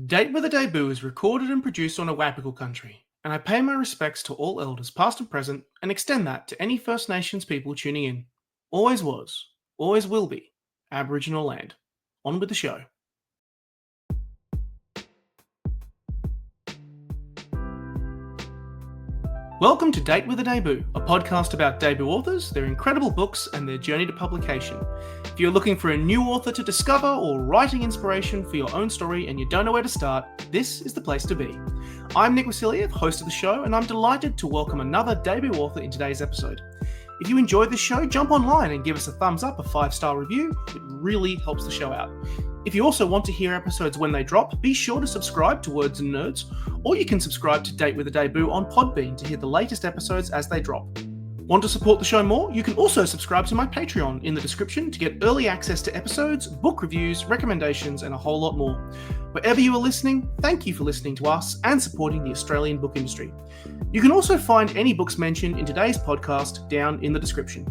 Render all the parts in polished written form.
Date with a Debut is recorded and produced on Awabakal Country, and I pay my respects to all elders past and present and extend that to any First Nations people tuning in. Always was, always will be, Aboriginal land. On with the show. Welcome to Date with a Debut, a podcast about debut authors, their incredible books, and their journey to publication. If you're looking for a new author to discover or writing inspiration for your own story and you don't know where to start, this is the place to be. I'm Nick Wasiliev, host of the show, and I'm delighted to welcome another debut author in today's episode. If you enjoyed the show, jump online and give us a thumbs up, a 5-star review. It really helps the show out. If you also want to hear episodes when they drop, be sure to subscribe to Words and Nerds, or you can subscribe to Date with a Debut on Podbean to hear the latest episodes as they drop. Want to support the show more? You can also subscribe to my Patreon in the description to get early access to episodes, book reviews, recommendations, and a whole lot more. Wherever you are listening, thank you for listening to us and supporting the Australian book industry. You can also find any books mentioned in today's podcast down in the description.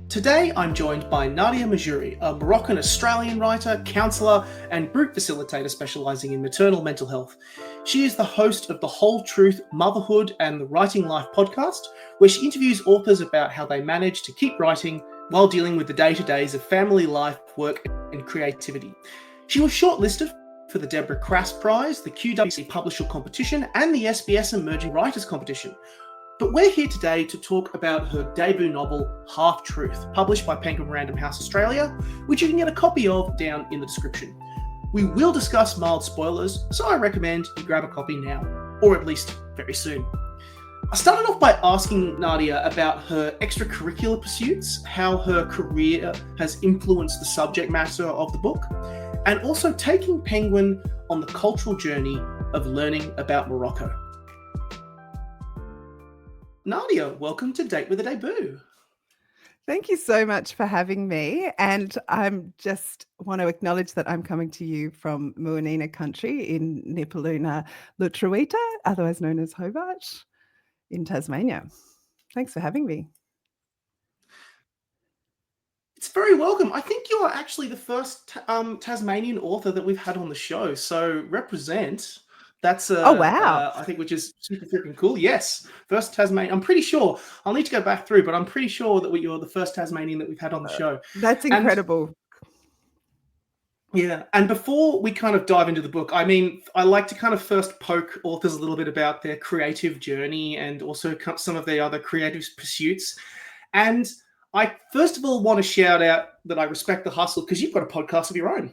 Today, I'm joined by Nadia Mahjouri, a Moroccan-Australian writer, counsellor, and group facilitator specialising in maternal mental health. She is the host of the Whole Truth Motherhood and the Writing Life podcast, where she interviews authors about how they manage to keep writing while dealing with the day-to-days of family life, work, and creativity. She was shortlisted for the Deborah Crass Prize, the QWC Publisher Competition, and the SBS Emerging Writers Competition. But we're here today to talk about her debut novel, Half Truth, published by Penguin Random House Australia, which you can get a copy of down in the description. We will discuss mild spoilers, so I recommend you grab a copy now, or at least very soon. I started off by asking Nadia about her extracurricular pursuits, how her career has influenced the subject matter of the book, and also taking Penguin on the cultural journey of learning about Morocco. Nadia, welcome to Date with a Debut. Thank you so much for having me. And I'm just want to acknowledge that I'm coming to you from Awabakal Country in Nipaluna, Ludbrook, otherwise known as Hobart, in Tasmania. Thanks for having me. It's very welcome. I think you are actually the first Tasmanian author that we've had on the show, so represent. That's oh wow! I think which is super freaking cool. Yes, first Tasmanian. I'm pretty sure. I'll need to go back through, but I'm pretty sure that you're the first Tasmanian that we've had on the show. That's incredible. And before we kind of dive into the book, I mean, I like to kind of first poke authors a little bit about their creative journey and also some of their other creative pursuits. And I first of all want to shout out that I respect the hustle because you've got a podcast of your own.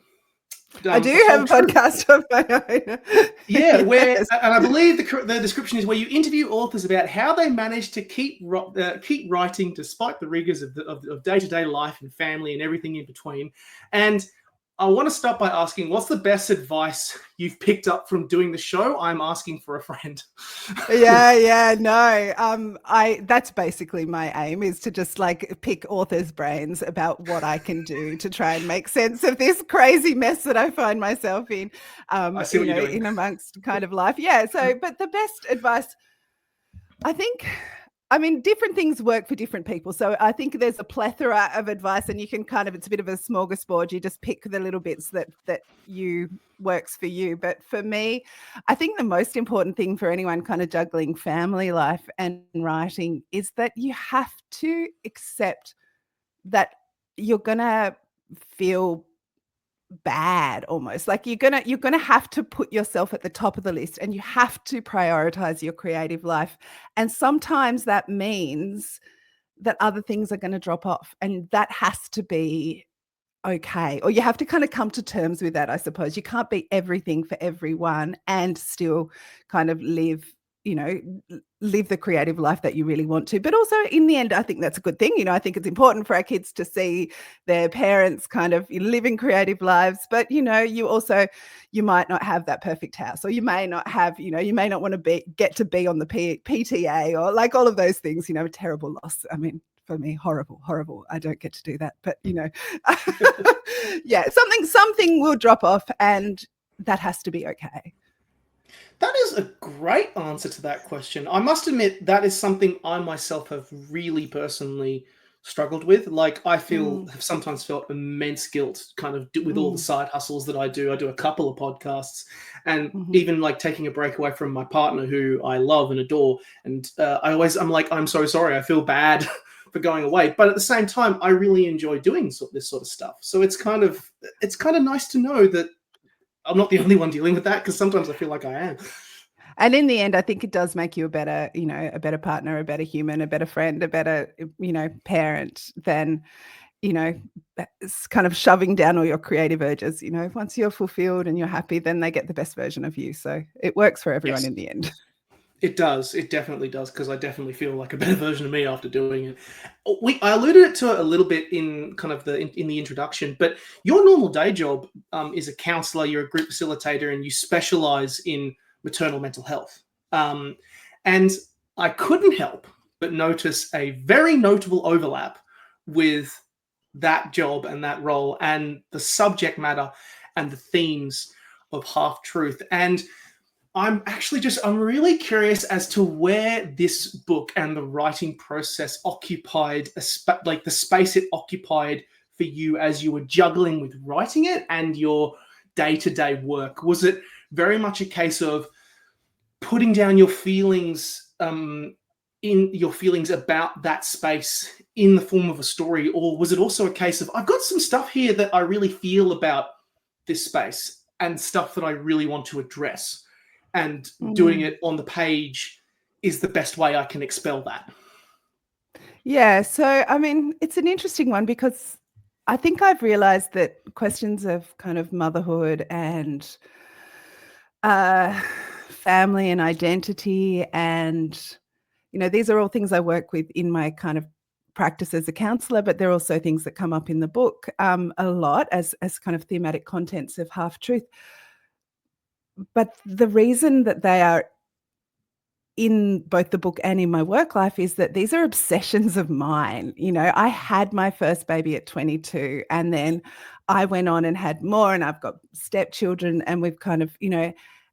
I do have a podcast of my own. Yeah, where and I believe the description is where you interview authors about how they manage to keep writing despite the rigors of day-to-day life and family and everything in between. And I want to start by asking, what's the best advice you've picked up from doing the show? I'm asking for a friend. That's basically my aim, is to just like pick authors' brains about what I can do to try and make sense of this crazy mess that I find myself in, I see what you're doing. in amongst kind of life. Yeah. So, but the best advice, I mean, different things work for different people. So I think there's a plethora of advice and you can it's a bit of a smorgasbord. You just pick the little bits that works for you. But for me, I think the most important thing for anyone kind of juggling family life and writing is that you have to accept that you're going to feel bad almost. Like you're gonna have to put yourself at the top of the list and you have to prioritize your creative life. And sometimes that means that other things are going to drop off, and that has to be okay. Or you have to kind of come to terms with that, I suppose. You can't be everything for everyone and still kind of live the creative life that you really want to. But also in the end, I think that's a good thing. I think it's important for our kids to see their parents kind of living creative lives. But, you might not have that perfect house, or you may not have, you may not want to get to be on the PTA or like all of those things, a terrible loss. I mean, for me, horrible. I don't get to do that. But, something will drop off and that has to be okay. That is a great answer to that question. I must admit that is something I myself have really personally struggled with. Like I have sometimes felt immense guilt kind of with all the side hustles that I do. I do a couple of podcasts, and even like taking a break away from my partner who I love and adore. And I'm like, I'm so sorry. I feel bad for going away. But at the same time, I really enjoy doing this sort of stuff. So it's kind of nice to know that I'm not the only one dealing with that, because sometimes I feel like I am. And in the end, I think it does make you a better partner, a better human, a better friend, a better, parent than, it's kind of shoving down all your creative urges. Once you're fulfilled and you're happy, then they get the best version of you. So it works for everyone in the end. It does. It definitely does, because I definitely feel like a better version of me after doing it. I alluded to it a little bit in kind of in the introduction, but your normal day job is a counselor. You're a group facilitator, and you specialize in maternal mental health. And I couldn't help but notice a very notable overlap with that job and that role and the subject matter and the themes of Half Truth. And I'm really curious as to where this book and the writing process occupied, like the space it occupied for you as you were juggling with writing it and your day-to-day work. Was it very much a case of putting down your feelings, about that space in the form of a story, or was it also a case of, I've got some stuff here that I really feel about this space and stuff that I really want to address, and doing it on the page is the best way I can expel that? Yeah. So, I mean, it's an interesting one, because I think I've realized that questions of kind of motherhood and family and identity, and these are all things I work with in my kind of practice as a counselor, but they're also things that come up in the book a lot as kind of thematic contents of Half Truth. But the reason that they are in both the book and in my work life is that these are obsessions of mine. I had my first baby at 22, and then I went on and had more, and I've got stepchildren, and we've kind of,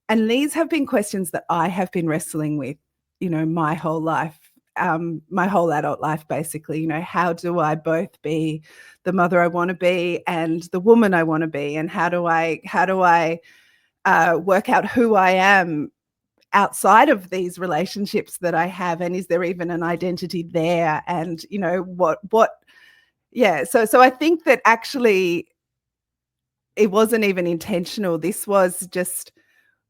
and these have been questions that I have been wrestling with, my whole life, my whole adult life, basically. How do I both be the mother I want to be and the woman I want to be? And how do I work out who I am outside of these relationships that I have? And is there even an identity there? And, So I think that actually it wasn't even intentional. This was just,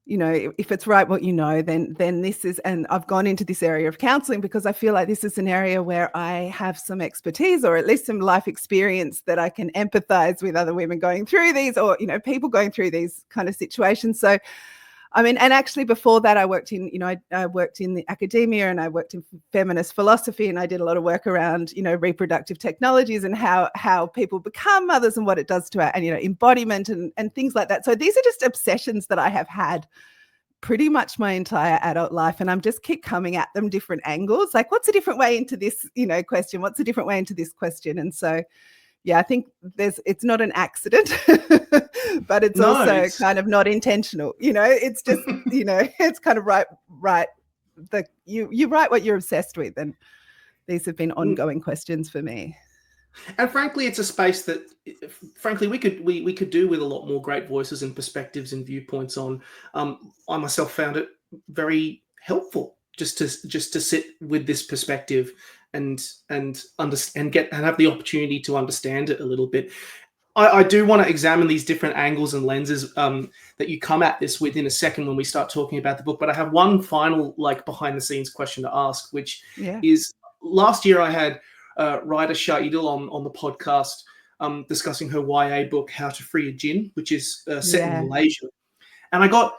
if it's right what then this is, and I've gone into this area of counseling because I feel like this is an area where I have some expertise, or at least some life experience, that I can empathize with other women going through these, or, people going through these kind of situations. So, I mean, and actually before that, I worked in, I worked in the academia, and I worked in feminist philosophy, and I did a lot of work around, reproductive technologies and how people become mothers and what it does to our, and, embodiment and things like that. So these are just obsessions that I have had pretty much my entire adult life, and I'm just keep coming at them different angles. Like, what's a different way into this, question? What's a different way into this question? And so, yeah, I think it's not an accident, but it's also kind of not intentional. It's just, it's kind of right. You write what you're obsessed with, and these have been ongoing questions for me. And frankly, it's a space that, frankly, we could do with a lot more great voices and perspectives and viewpoints on. I myself found it very helpful just to sit with this perspective and understand and have the opportunity to understand it a little bit. I do want to examine these different angles and lenses that you come at this with in a second when we start talking about the book. But I have one final, behind the scenes question to ask, which is, last year I had writer Shahidul on the podcast discussing her YA book, How to Free a Djinn, which is set in Malaysia. And I got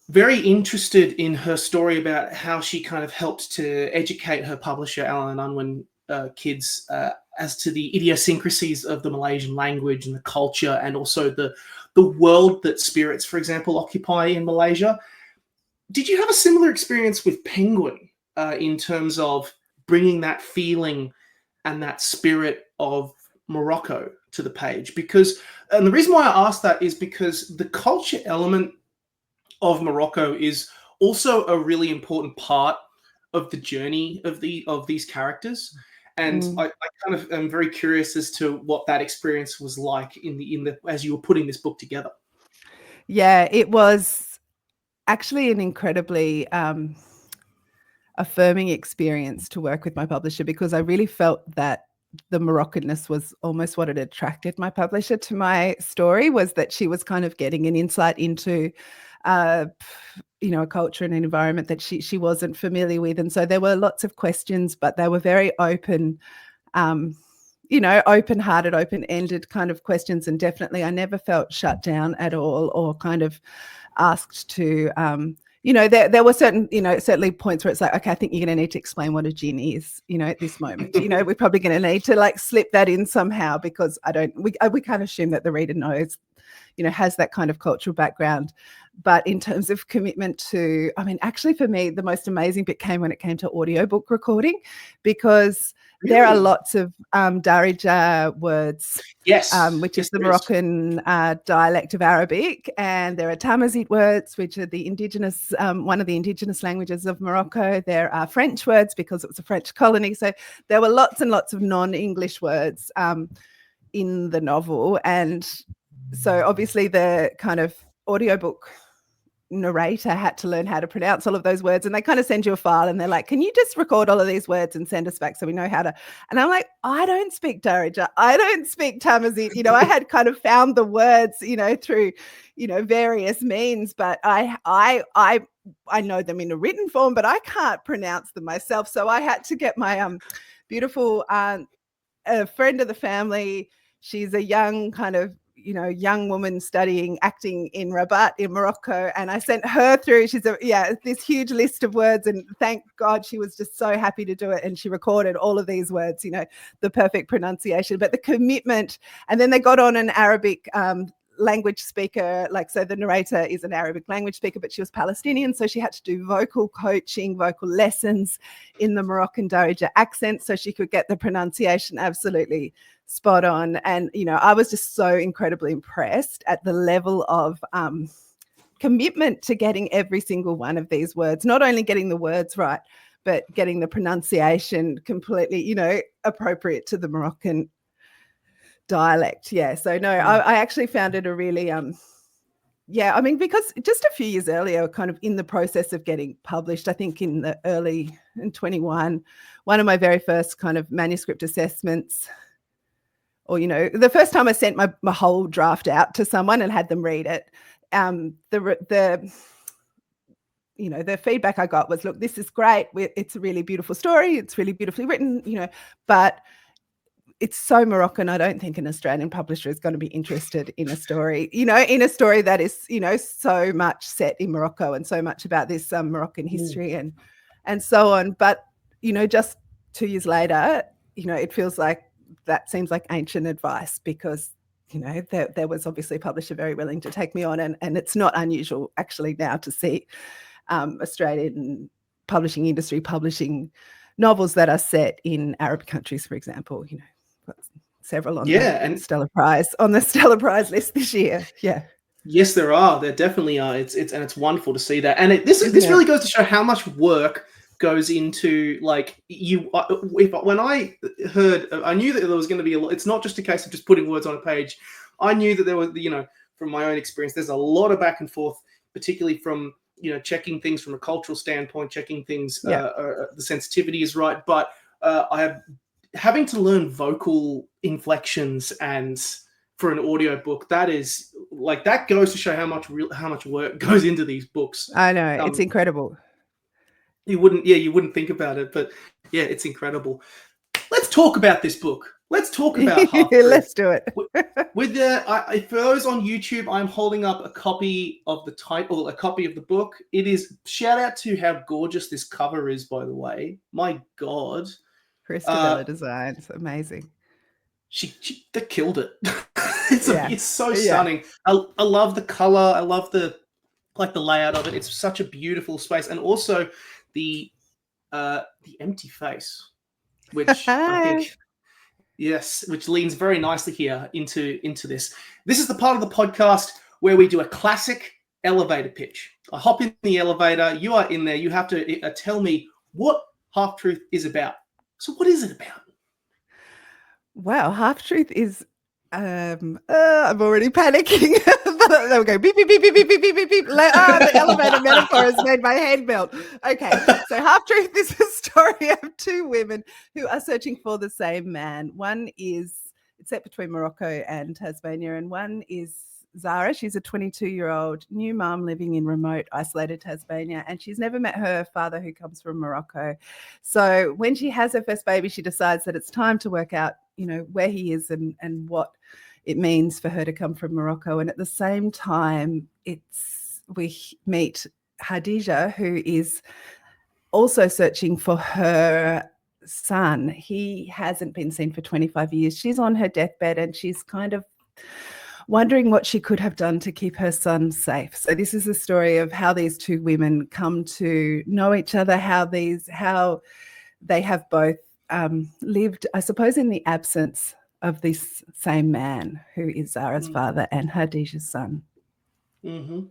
very interested in her story about how she kind of helped to educate her publisher, Allen & Unwin kids, as to the idiosyncrasies of the Malaysian language and the culture, and also the world that spirits, for example, occupy in Malaysia. Did you have a similar experience with Penguin in terms of bringing that feeling and that spirit of Morocco to the page? And the reason why I asked that is because the culture element of Morocco is also a really important part of the journey of these characters. And I kind of am very curious as to what that experience was like in the as you were putting this book together. Yeah, it was actually an incredibly affirming experience to work with my publisher, because I really felt that the Moroccanness was almost what had attracted my publisher to my story, was that she was kind of getting an insight into a culture and an environment that she wasn't familiar with. And so there were lots of questions, but they were very open, open-hearted, open-ended kind of questions. And definitely I never felt shut down at all, or kind of asked to, there were certainly points where it's like, okay, I think you're going to need to explain what a gin is, at this moment. We're probably going to need to like slip that in somehow, because we can't assume that the reader knows, has that kind of cultural background. But in terms of commitment to, actually for me, the most amazing bit came when it came to audiobook recording, because there are lots of Darija words, yes, which is the Moroccan dialect of Arabic, and there are Tamazight words, which are the indigenous, one of the indigenous languages of Morocco. There are French words because it was a French colony. So there were lots and lots of non-English words in the novel, and so obviously the kind of audiobook narrator had to learn how to pronounce all of those words, and they kind of send you a file and they're like, can you just record all of these words and send us back so we know how to, and I'm like, I don't speak Darija, I don't speak Tamazight. I had kind of found the words, through, various means, but I know them in a written form, but I can't pronounce them myself. So I had to get my beautiful aunt, a friend of the family. She's a young kind of young woman studying acting in Rabat in Morocco, and I sent her through. She's this huge list of words, and thank God she was just so happy to do it, and she recorded all of these words, the perfect pronunciation, but the commitment. And then they got on an Arabic language speaker, so the narrator is an Arabic language speaker, but she was Palestinian, so she had to do vocal coaching, vocal lessons in the Moroccan Darija accent so she could get the pronunciation absolutely spot on. And I was just so incredibly impressed at the level of commitment to getting every single one of these words, not only getting the words right, but getting the pronunciation completely appropriate to the Moroccan dialect. So no, I actually found it a really because just a few years earlier, kind of in the process of getting published, I think in 21, one of my very first kind of manuscript assessments, or the first time I sent my whole draft out to someone and had them read it, the feedback I got was, look, this is great, it's a really beautiful story, it's really beautifully written, but it's so Moroccan. I don't think an Australian publisher is going to be interested in a story, in a story that is, so much set in Morocco and so much about this Moroccan history and so on. But, just 2 years later, it feels like that seems like ancient advice, because, there was obviously a publisher very willing to take me on. And it's not unusual actually now to see Australian publishing industry publishing novels that are set in Arab countries, for example, several on the Stellar Prize list this year. Yeah. Yes, there are. There definitely are. It's wonderful to see that. And this really goes to show how much work goes into when I heard, I knew that there was going to be it's not just a case of just putting words on a page. I knew that there was, from my own experience, there's a lot of back and forth, particularly from, checking things from a cultural standpoint, checking things, the sensitivity is right. But having to learn vocal inflections and for an audiobook, that goes to show how much work goes into these books. I know, it's incredible. You wouldn't think about it, but yeah, it's incredible. Let's talk about this book. Let's talk about Half-Truth. Let's do it. For those on YouTube, I'm holding up a copy of the title, a copy of the book. It is, shout out to how gorgeous this cover is, by the way. My God. Christabella designs, amazing. They killed it. It's so stunning. I love the color. I love the layout of it. It's such a beautiful space, and also the empty face, which I think, which leans very nicely here into this. This is the part of the podcast where we do a classic elevator pitch. I hop in the elevator. You are in there. You have to tell me what Half-Truth is about. So what is it about? Wow, half-truth is I'm already panicking. There we go. Beep, beep, beep, beep, beep, beep, beep, beep, beep. The elevator metaphor has made my head melt. Okay, so half-truth is a story of two women who are searching for the same man. One is, it's set between Morocco and Tasmania, and one is Zara. She's a 22-year-old new mum living in remote, isolated Tasmania, and she's never met her father, who comes from Morocco. So when she has her first baby, she decides that it's time to work out, where he is and what it means for her to come from Morocco. And at the same time, we meet Hadija, who is also searching for her son. He hasn't been seen for 25 years. She's on her deathbed and she's kind of wondering what she could have done to keep her son safe. So this is the story of how these two women come to know each other, how they have both lived, I suppose, in the absence of this same man who is Zara's father and Hadija's son. Mm-hmm.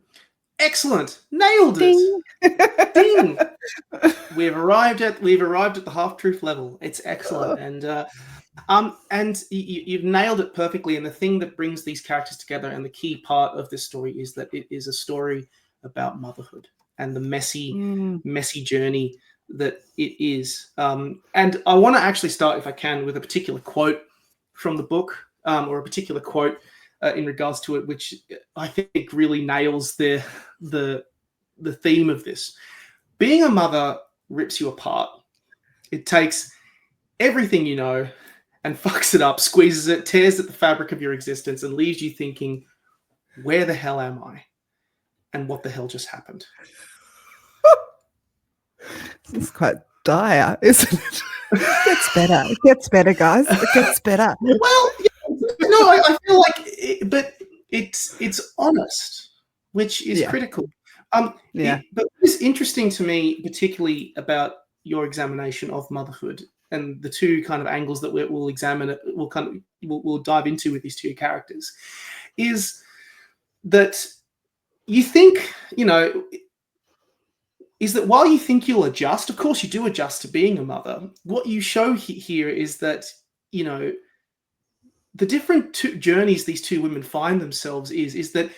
Excellent. Nailed it. Ding. We've arrived at the half-truth level. It's excellent. And you've nailed it perfectly. And the thing that brings these characters together, and the key part of this story, is that it is a story about motherhood and the messy journey that it is. And I want to actually start, if I can, with a particular quote from the book, or a particular quote in regards to it, which I think really nails the theme of this. Being a mother rips you apart. It takes everything you know and fucks it up, squeezes it, tears at the fabric of your existence, and leaves you thinking, where the hell am I? And what the hell just happened? It's quite dire, isn't it? It gets better. It gets better, guys. It gets better. Well, no, I feel like, but it's honest, which is critical. But it's interesting to me, particularly about your examination of motherhood and the two kind of angles that we'll examine. We'll dive into with these two characters, is that you think, is that while you think you'll adjust, of course you do adjust to being a mother. What you show here is that, the different journeys these two women find themselves is that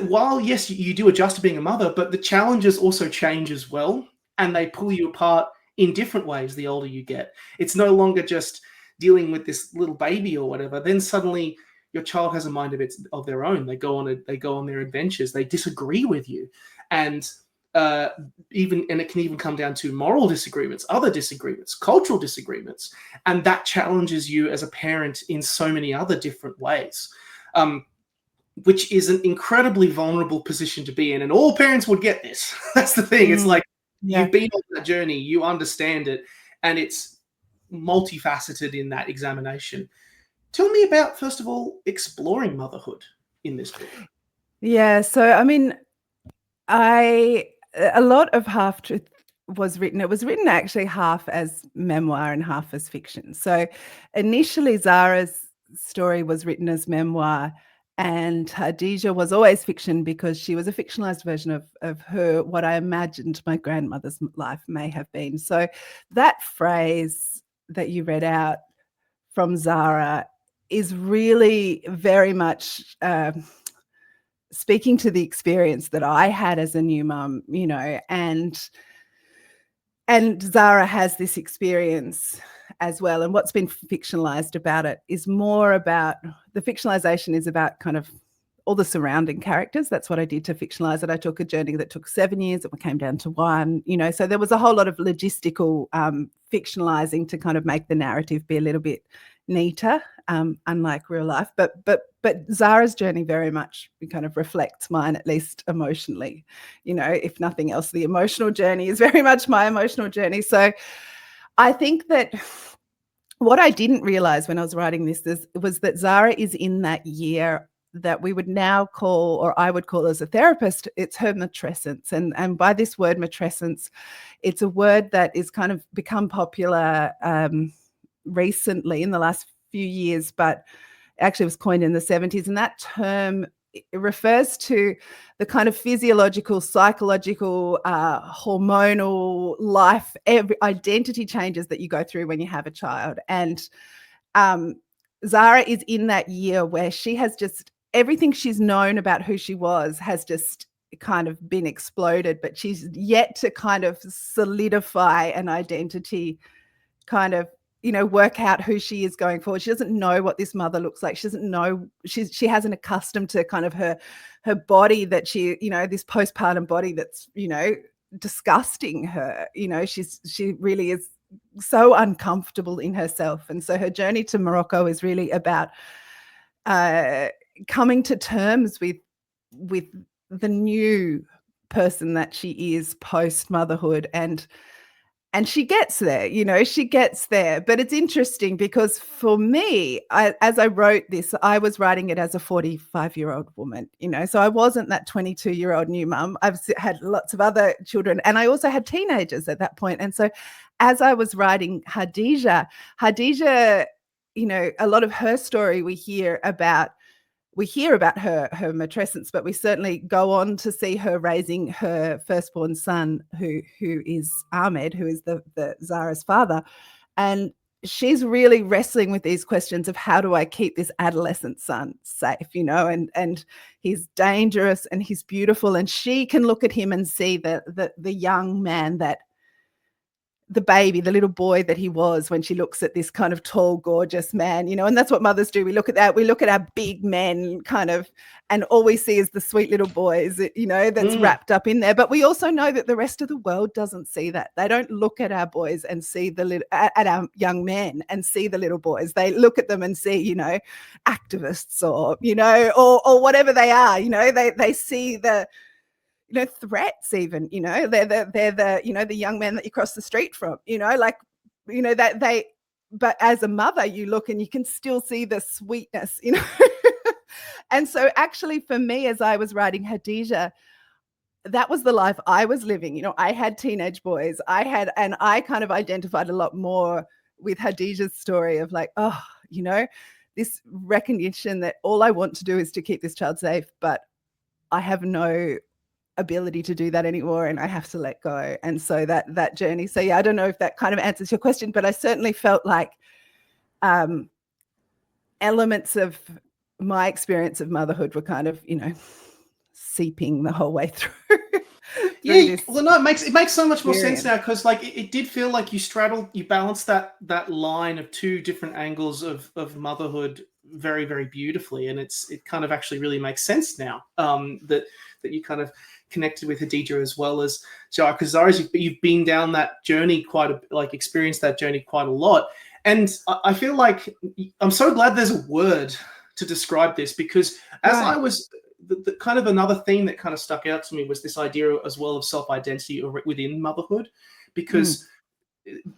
while, yes, you do adjust to being a mother, but the challenges also change as well, and they pull you apart in different ways the older you get. It's no longer just dealing with this little baby or whatever. Then suddenly your child has a mind of their own. They go on their adventures. They disagree with you, and it can even come down to moral disagreements, other disagreements, cultural disagreements, and that challenges you as a parent in so many other different ways, which is an incredibly vulnerable position to be in. And all parents would get this. That's the thing. It's like, you've been on that journey, you understand it, and it's multifaceted in that examination. Tell me about, first of all, exploring motherhood in this book. Yeah, so I mean, a lot of Half-Truth was written. It was written actually half as memoir and half as fiction. So initially Zara's story was written as memoir, and Hadija was always fiction because she was a fictionalized version of her, what I imagined my grandmother's life may have been. So that phrase that you read out from Zara is really very much speaking to the experience that I had as a new mum, and Zara has this experience as well. And what's been fictionalized about it is more about, the fictionalization is about kind of all the surrounding characters. That's what I did to fictionalize it. I took a journey that took 7 years, it came down to 1, so there was a whole lot of logistical fictionalizing to kind of make the narrative be a little bit neater, unlike real life. But Zara's journey very much kind of reflects mine, at least emotionally. If nothing else, the emotional journey is very much my emotional journey. So I think that what I didn't realize when I was writing this was that Zara is in that year that we would now call, or I would call as a therapist, it's her matrescence. And by this word matrescence, it's a word that is kind of become popular recently in the last few years, but actually was coined in the 70s. And that term, it refers to the kind of physiological, psychological, hormonal life, every identity changes that you go through when you have a child. And Zara is in that year where she has just everything she's known about who she was has just kind of been exploded, but she's yet to kind of solidify an identity, kind of, work out who she is going forward. She doesn't know what this mother looks like. She doesn't know, she hasn't accustomed to kind of her body that she, this postpartum body that's, disgusting her. She really is so uncomfortable in herself. And so her journey to Morocco is really about coming to terms with the new person that she is post motherhood, and she gets there, she gets there. But it's interesting because for me, as I wrote this, I was writing it as a 45-year-old woman, so I wasn't that 22-year-old new mum. I've had lots of other children, and I also had teenagers at that point. And so as I was writing Hadija, a lot of her story we hear about her matrescence, but we certainly go on to see her raising her firstborn son, who is Ahmed, who is the Zara's father. And she's really wrestling with these questions of how do I keep this adolescent son safe, and he's dangerous and he's beautiful. And she can look at him and see the young man that the baby, the little boy that he was when she looks at this kind of tall, gorgeous man, and that's what mothers do. We look at that. We look at our big men kind of, and all we see is the sweet little boys, that's wrapped up in there. But we also know that the rest of the world doesn't see that. They don't look at our boys and see at our young men and see the little boys. They look at them and see, activists or whatever they are, they see the, threats even, they're the young men that you cross the street from, that they, but as a mother, you look and you can still see the sweetness, And so actually for me, as I was writing Hadija, that was the life I was living. I had teenage boys, and I kind of identified a lot more with Hadija's story of like, this recognition that all I want to do is to keep this child safe, but I have no ability to do that anymore, and I have to let go. And so that journey. So yeah, I don't know if that kind of answers your question, but I certainly felt like elements of my experience of motherhood were kind of, seeping the whole way through. Yeah, well, no, it makes so much more sense now, because like it did feel like you balanced that line of two different angles of motherhood very, very beautifully, and it kind of actually really makes sense now that you kind of connected with Hadija as well as Zara, because Zara, you've been down that journey experienced that journey quite a lot. And I feel like I'm so glad there's a word to describe this, because as I was the kind of another theme that kind of stuck out to me was this idea as well of self-identity within motherhood, because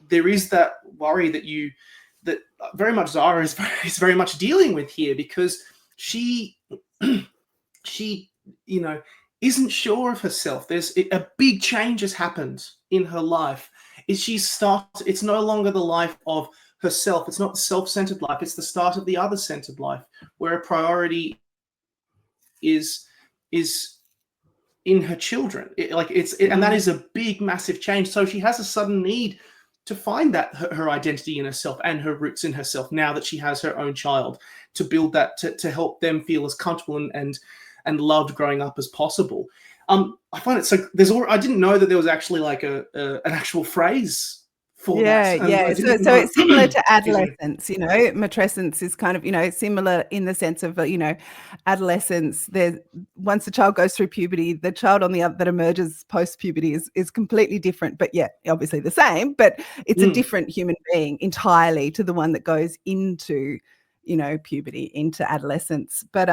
there is that worry that very much Zara is very much dealing with here, because she isn't sure of herself. There's a big change has happened in her life. It's no longer the life of herself. It's not the self-centered life. It's the start of the other-centered life, where a priority is in her children. And that is a big, massive change. So she has a sudden need to find that her identity in herself and her roots in herself now that she has her own child, to build that, to help them feel as comfortable and loved growing up as possible. I find it so. I didn't know that there was actually like an actual phrase for that. So it's similar to adolescence. Matrescence is kind of similar in the sense of adolescence. Once the child goes through puberty, the child that emerges post puberty is completely different. But yeah, obviously the same. But it's a different human being entirely to the one that goes into puberty, into adolescence. But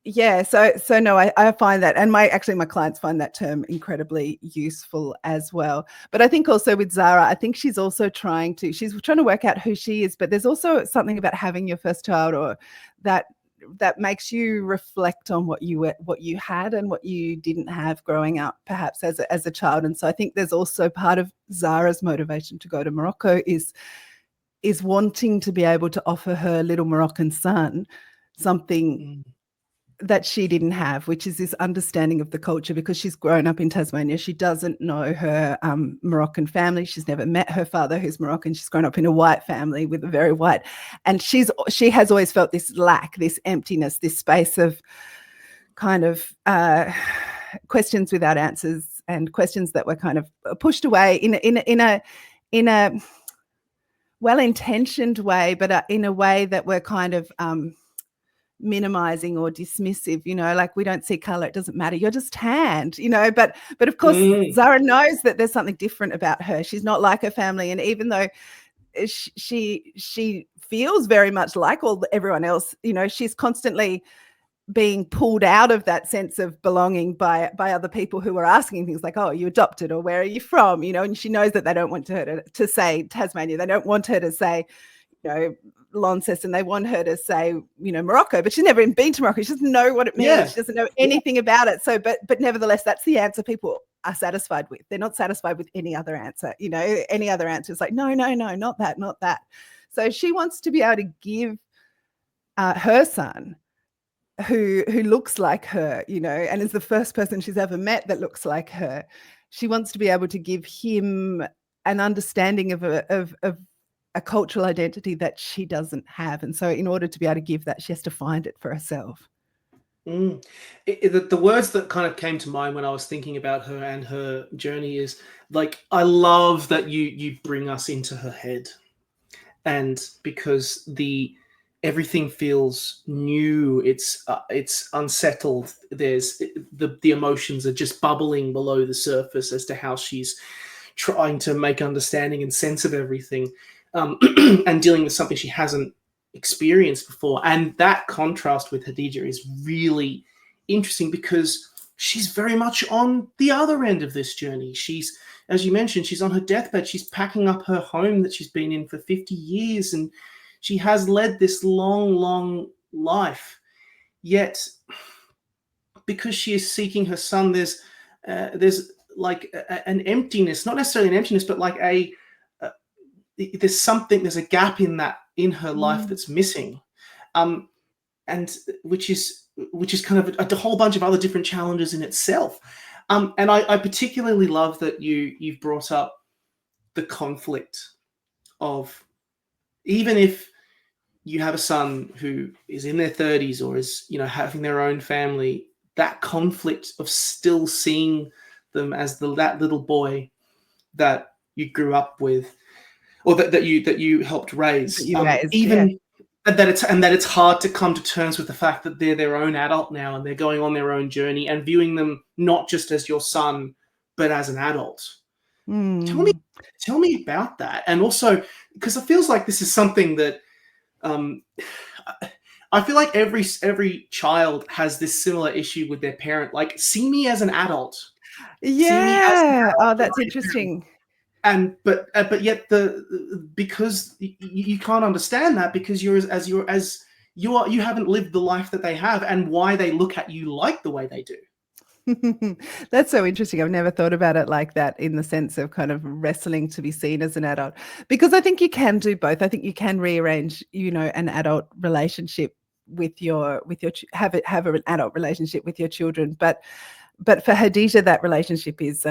yeah, so no, I find that, and my clients find that term incredibly useful as well. But I think also with Zara, I think she's trying to work out who she is. But there's also something about having your first child, or that makes you reflect on what you had and what you didn't have growing up, perhaps as a child. And so I think there's also part of Zara's motivation to go to Morocco is wanting to be able to offer her little Moroccan son something that she didn't have, which is this understanding of the culture, because she's grown up in Tasmania. She doesn't know her Moroccan family. She's never met her father, who's Moroccan. She's grown up in a white family with a very white, and she has always felt this lack, this emptiness, this space of kind of questions without answers, and questions that were kind of pushed away in a well-intentioned way, but in a way that were kind of minimizing or dismissive, like, we don't see color, it doesn't matter, you're just tanned, but of course Zara knows that there's something different about her. She's not like her family, and even though she feels very much like everyone else, she's constantly being pulled out of that sense of belonging by other people who are asking things like, oh, are you adopted, or where are you from, and she knows that they don't want her to say Tasmania, they don't want her to say Launceston, they want her to say Morocco, but she's never even been to Morocco. She doesn't know what it means. She doesn't know anything about it. So but nevertheless, that's the answer people are satisfied with. They're not satisfied with any other answer. Any other answer is like, no, not that. So she wants to be able to give her son, who looks like her, and is the first person she's ever met that looks like her. She wants to be able to give him an understanding of a cultural identity that she doesn't have. And so in order to be able to give that, she has to find it for herself. The words that kind of came to mind when I was thinking about her and her journey is, like, I love that you bring us into her head, and because everything feels new, it's unsettled, there's the emotions are just bubbling below the surface as to how she's trying to make understanding and sense of everything, and dealing with something she hasn't experienced before. And that contrast with Khadija is really interesting, because she's very much on the other end of this journey. She's, as you mentioned, she's on her deathbed. She's packing up her home that she's been in for 50 years, and she has led this long life. Yet, because she is seeking her son, there's like an emptiness, not necessarily an emptiness, but like there's a gap in her life that's missing, and which is kind of a whole bunch of other different challenges in itself. And I particularly love that you've brought up the conflict of, even if you have a son who is in their 30s or is having their own family, that conflict of still seeing them as that little boy that you grew up with, or that you helped raise, that it's hard to come to terms with the fact that they're their own adult now, and they're going on their own journey, and viewing them not just as your son but as an adult. Tell me about that. And also, because it feels like this is something that I feel like every child has this similar issue with their parent, like, see me as an adult. That's interesting. And but yet because you can't understand that, because you haven't lived the life that they have, and why they look at you like the way they do. That's so interesting. I've never thought about it like that, in the sense of kind of wrestling to be seen as an adult, because I think you can do both. I think you can rearrange, an adult relationship with your have an adult relationship with your children, but for Khadija, that relationship is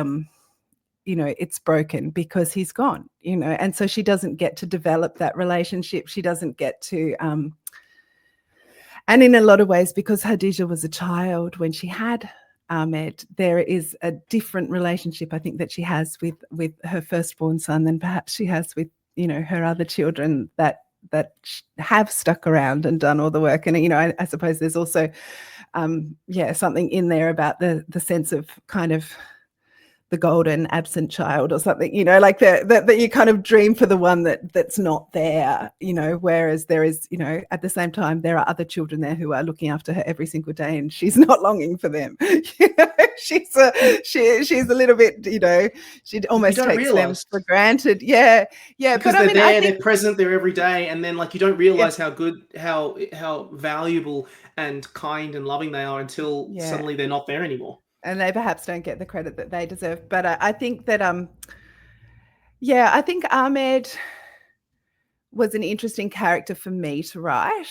it's broken because he's gone, and so she doesn't get to develop that relationship. She doesn't get to and in a lot of ways, because Khadija was a child when she had Ahmed, there is a different relationship, I think, that she has with her firstborn son than perhaps she has with her other children that have stuck around and done all the work. And I suppose there's also something in there about the sense of kind of the golden absent child or something, like that you kind of dream for the one that's not there, whereas there is, at the same time, there are other children there who are looking after her every single day, and she's not longing for them. She's a little bit, she almost takes them for granted. Because but they're present there every day, and then, like, you don't realize how good, how valuable and kind and loving they are until suddenly they're not there anymore. And they perhaps don't get the credit that they deserve. But I think that, I think Ahmed was an interesting character for me to write,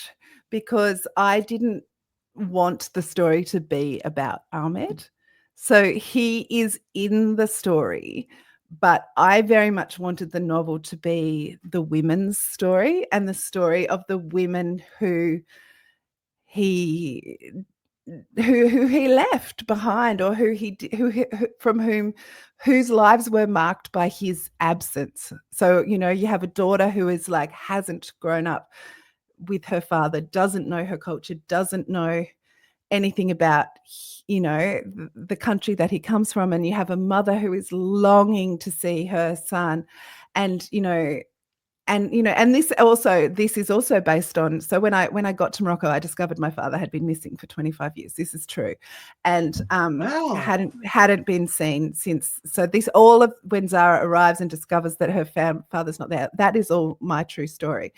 because I didn't want the story to be about Ahmed. So he is in the story, but I very much wanted the novel to be the women's story and the story of the women who he left behind, or whose lives were marked by his absence. So, you have a daughter who is like, hasn't grown up with her father, doesn't know her culture, doesn't know anything about, the country that he comes from. And you have a mother who is longing to see her son. And, and this is also based on, so when I got to Morocco, I discovered my father had been missing for 25 years. This is true. And Wow. hadn't been seen since. So this, all of when Zara arrives and discovers that her father's not there, that is all my true story.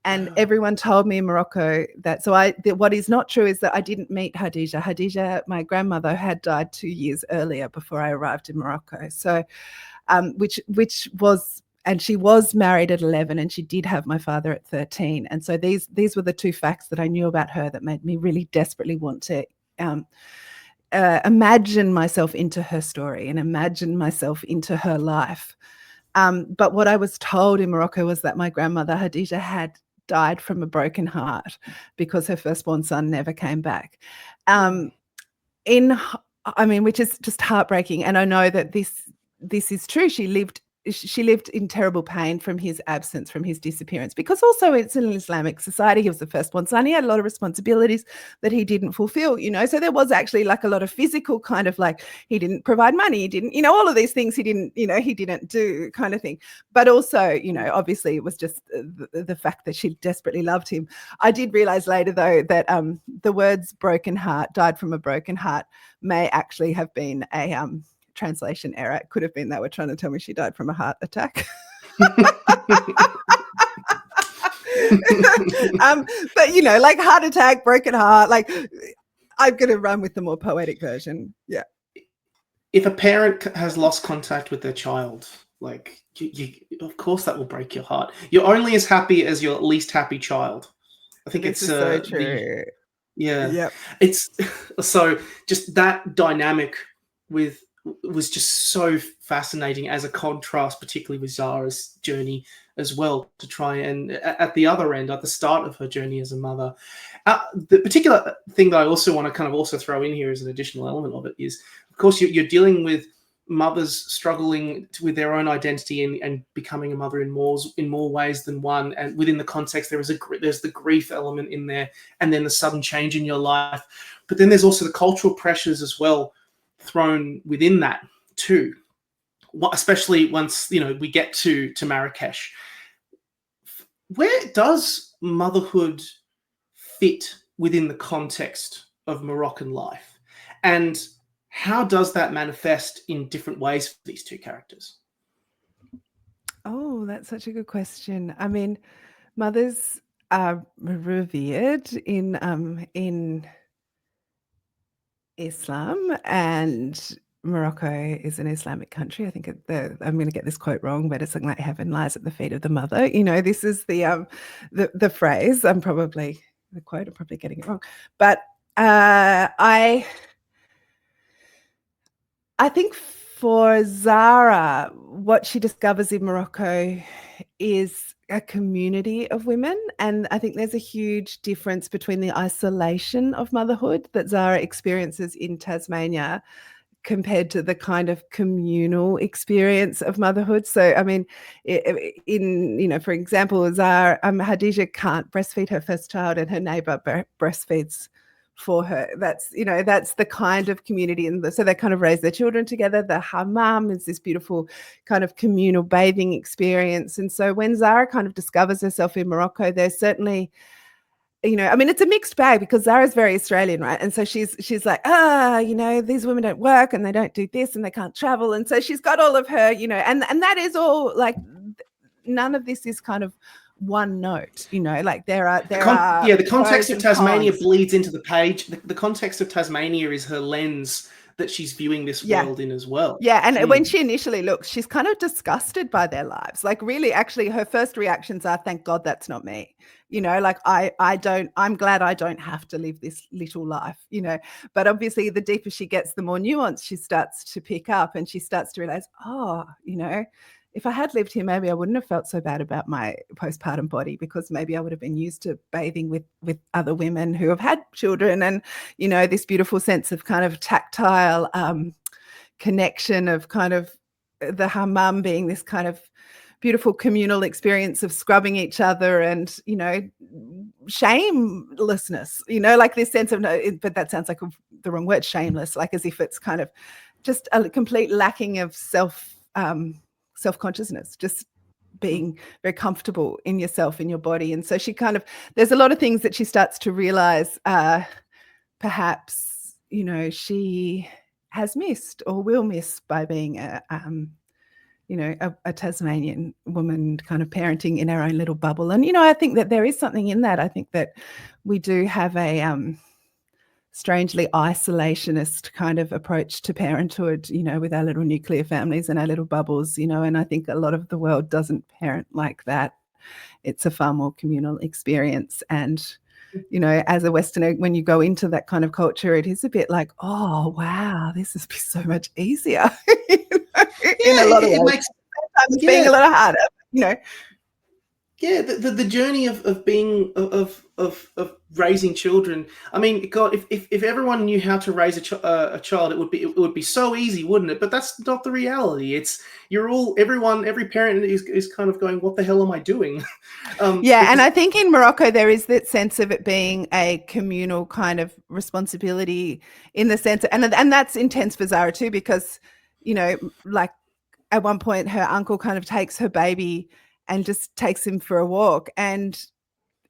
And everyone told me in Morocco that, what is not true is that I didn't meet Hadija. Hadija, my grandmother, had died 2 years earlier before I arrived in Morocco. So, which was, and she was married at 11, and she did have my father at 13. And so these were the two facts that I knew about her that made me really desperately want to imagine myself into her story and imagine myself into her life. But what I was told in Morocco was that my grandmother, Hadija, had died from a broken heart because her firstborn son never came back. Which is just heartbreaking. And I know that this is true. She lived in terrible pain from his absence, from his disappearance, because also it's an Islamic society. He was the firstborn son. He had a lot of responsibilities that he didn't fulfill, So there was actually like a lot of physical kind of like, he didn't provide money, he didn't, all of these things he didn't do kind of thing. But also, obviously it was just the fact that she desperately loved him. I did realize later though that the words broken heart, died from a broken heart, may actually have been a translation error. It could have been they were trying to tell me she died from a heart attack. But like heart attack, broken heart, like I'm going to run with the more poetic version. Yeah. If a parent has lost contact with their child, like you, of course that will break your heart. You're only as happy as your least happy child. I think this is so true. Yep. It's so just that dynamic was just so fascinating as a contrast, particularly with Zara's journey as well, to try and at the other end, at the start of her journey as a mother. The particular thing that I also want to kind of also throw in here as an additional element of it is, of course, you're dealing with mothers struggling with their own identity and becoming a mother in more ways than one. And within the context, there's the grief element in there, and then the sudden change in your life. But then there's also the cultural pressures as well thrown within that too, especially once we get to Marrakesh. Where does motherhood fit within the context of Moroccan life, and how does that manifest in different ways for these two characters? Oh, that's such a good question. I mean, mothers are revered in Islam, and Morocco is an Islamic country. I think I'm going to get this quote wrong, but it's something like "Heaven lies at the feet of the mother." This is the phrase. I'm probably getting it wrong, but I think for Zara, what she discovers in Morocco is a community of women. And I think there's a huge difference between the isolation of motherhood that Zara experiences in Tasmania compared to the kind of communal experience of motherhood. So, I mean, for example, Zara, Hadija can't breastfeed her first child, and her neighbor breastfeeds for her. That's the kind of community, and so they kind of raise their children together. The hammam is this beautiful kind of communal bathing experience. And so when Zara kind of discovers herself in Morocco, there's certainly, it's a mixed bag, because Zara's very Australian, right? And so she's like, these women don't work and they don't do this and they can't travel. And so she's got all of her, and that is all, like, none of this is kind of one note, like the context of Tasmania bleeds into the page. The context of Tasmania is her lens that she's viewing this Yeah. world in as well. Yeah, and when she initially looks, she's kind of disgusted by their lives. Like really, actually, her first reactions are, thank God that's not me. You know, like I'm glad I don't have to live this little life, you know. But obviously the deeper she gets, the more nuance she starts to pick up, and she starts to realize, oh, you know, if I had lived here, maybe I wouldn't have felt so bad about my postpartum body, because maybe I would have been used to bathing with other women who have had children, and, you know, this beautiful sense of kind of tactile connection of kind of the hammam being this kind of beautiful communal experience of scrubbing each other, and, you know, shamelessness, you know, like this sense of, no, but that sounds like the wrong word, shameless, like as if it's kind of just a complete lacking of self-consciousness, just being very comfortable in yourself, in your body. And so she kind of, there's a lot of things that she starts to realize, perhaps, you know, she has missed or will miss by being a Tasmanian woman kind of parenting in our own little bubble. And, you know, I think that there is something in that. I think that we do have a strangely isolationist kind of approach to parenthood, you know, with our little nuclear families and our little bubbles, you know, and I think a lot of the world doesn't parent like that. It's a far more communal experience. And, you know, as a Westerner, when you go into that kind of culture, it is a bit like, oh, wow, this has been so much easier. You know, in a lot of ways. Makes sometimes being a lot harder, you know. Yeah, the journey of being of raising children. I mean, God, if everyone knew how to raise a child, it would be so easy, wouldn't it? But that's not the reality. It's every parent is kind of going, what the hell am I doing? And I think in Morocco there is that sense of it being a communal kind of responsibility, in the sense, and that's intense for Zara too, because, you know, like at one point her uncle kind of takes her baby and just takes him for a walk, and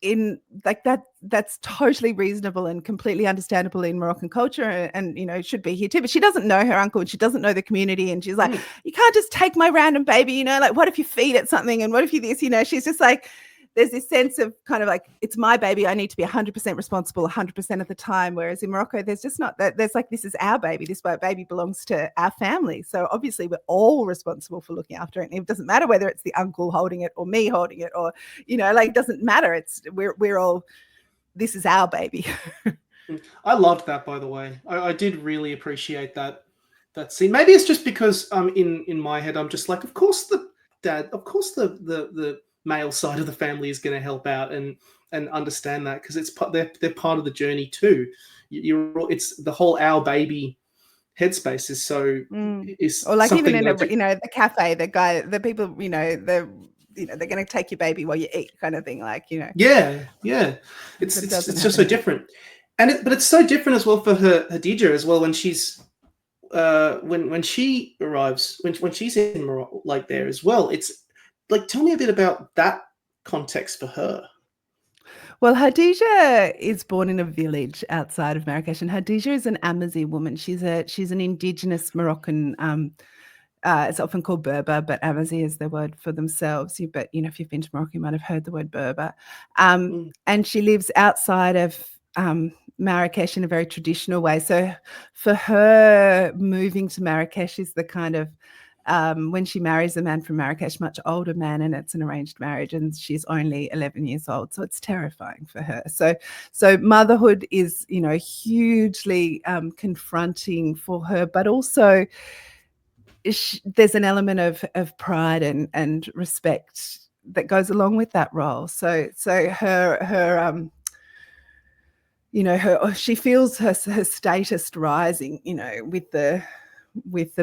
in like that's totally reasonable and completely understandable in Moroccan culture, and, you know, should be here too. But she doesn't know her uncle and she doesn't know the community, and she's like, you can't just take my random baby, you know, like what if you feed it something, and what if you this, you know. She's just like, there's this sense of kind of like, it's my baby, I need to be 100% responsible 100% of the time. Whereas in Morocco, there's just not that. There's like, this is our baby. This baby belongs to our family. So obviously we're all responsible for looking after it. And it doesn't matter whether it's the uncle holding it or me holding it, or, you know, like, it doesn't matter. It's we're all, this is our baby. I loved that, by the way. I did really appreciate that scene. Maybe it's just because in my head, I'm just like, of course the male side of the family is going to help out and understand that, because they're part of the journey too. It's the whole our baby headspace is so is, or like even in the cafe, the people, you know, they're going to take your baby while you eat, kind of thing, like, you know. It's just so different, but it's so different as well for Hadija as well, when she's when she arrives, when she's in Morocco, like there as well. It's like, tell me a bit about that context for her. Well, Hadija is born in a village outside of Marrakesh, and Hadija is an Amazigh woman. She's an indigenous Moroccan. It's often called Berber, but Amazigh is the word for themselves. But, you know, if you've been to Morocco, you might have heard the word Berber. And she lives outside of Marrakesh in a very traditional way. So for her, moving to Marrakesh is the kind of, when she marries a man from Marrakesh, much older man, and it's an arranged marriage, and she's only 11 years old. So it's terrifying for her. So motherhood is, you know, hugely confronting for her, but also there's an element of pride and respect that goes along with that role. So her you know, she feels her status rising, you know, with the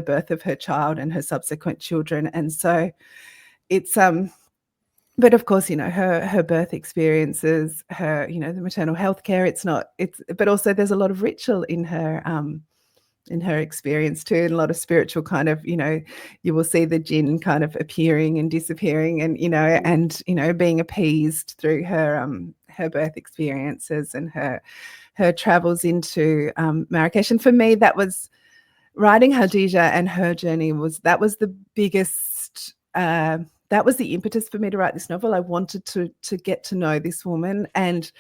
birth of her child and her subsequent children. And so it's but of course, you know, her birth experiences, her, you know, the maternal health care, but also there's a lot of ritual in her experience too, and a lot of spiritual kind of, you know, you will see the jinn kind of appearing and disappearing, and, you know, and, you know, being appeased through her birth experiences and her travels into Marrakesh. And for me, that was writing Hadija and her journey, that was the biggest that was the impetus for me to write this novel. I wanted to get to know this woman, and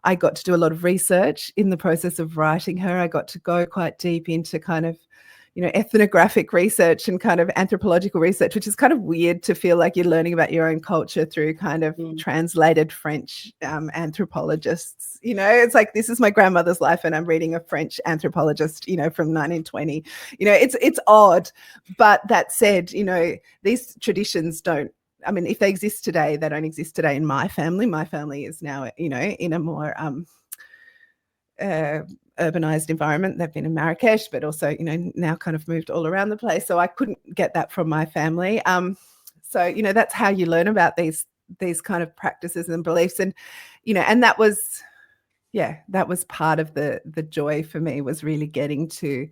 I got to do a lot of research in the process of writing her. I got to go quite deep into kind of, ethnographic research and kind of anthropological research, which is kind of weird to feel like you're learning about your own culture through kind of translated French anthropologists. It's like, this is my grandmother's life and I'm reading a French anthropologist, from 1920. It's odd. But that said, these traditions don't, if they exist today, they don't exist today in my family. My family is now, in a more urbanized environment. They've been in Marrakesh, but also, now kind of moved all around the place. So I couldn't get that from my family. So, that's how you learn about these kind of practices and beliefs. And, and that was part of the joy for me, was really getting to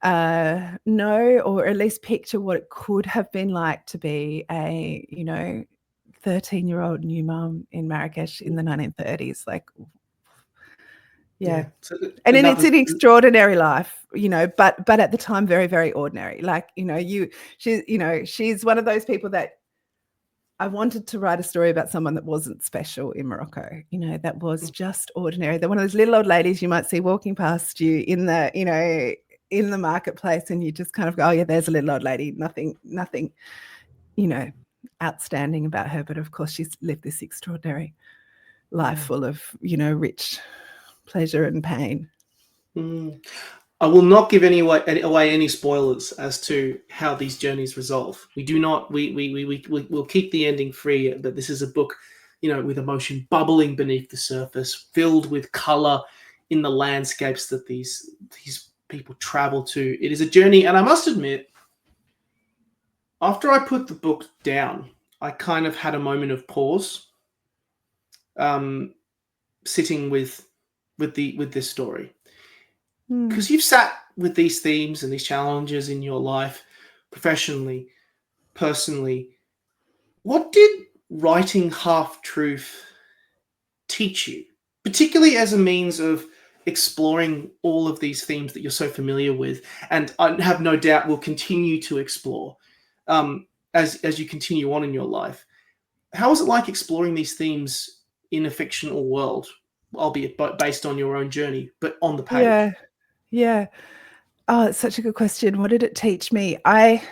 know, or at least picture what it could have been like to be a, 13-year-old new mum in Marrakesh in the 1930s. Like, So and then it's an extraordinary life, but at the time, very, very ordinary. Like, she's one of those people that I wanted to write a story about someone that wasn't special in Morocco, that was just ordinary. They're one of those little old ladies you might see walking past you in the, in the marketplace, and you just kind of go, oh yeah, there's a little old lady, nothing, outstanding about her. But of course, she's lived this extraordinary life full of, rich pleasure and pain. I will not give away any spoilers as to how these journeys resolve. We do not. We'll keep the ending free. But this is a book, with emotion bubbling beneath the surface, filled with color in the landscapes that these people travel to. It is a journey, and I must admit, after I put the book down, I kind of had a moment of pause, sitting with this story, because you've sat with these themes and these challenges in your life, professionally, personally. What did writing Half-Truth teach you, particularly as a means of exploring all of these themes that you're so familiar with, and I have no doubt will continue to explore as you continue on in your life? How was it like exploring these themes in a fictional world, albeit based on your own journey, but on the page? Yeah. Oh, it's such a good question. What did it teach me? I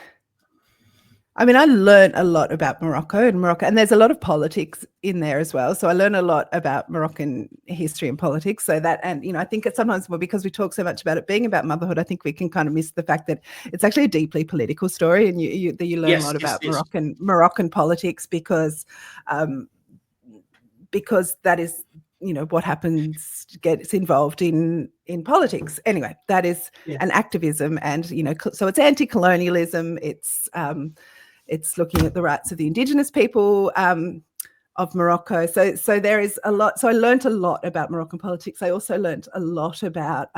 learned a lot about Morocco, and there's a lot of politics in there as well. So I learned a lot about Moroccan history and politics. So that, and I think it's sometimes, because we talk so much about it being about motherhood, I think we can kind of miss the fact that it's actually a deeply political story, and you learn a lot about Moroccan politics, because that is, what happens, gets involved in politics. Anyway, that is an activism, and so it's anti-colonialism. It's looking at the rights of the indigenous people of Morocco. So there is a lot. So I learned a lot about Moroccan politics. I also learned a lot about,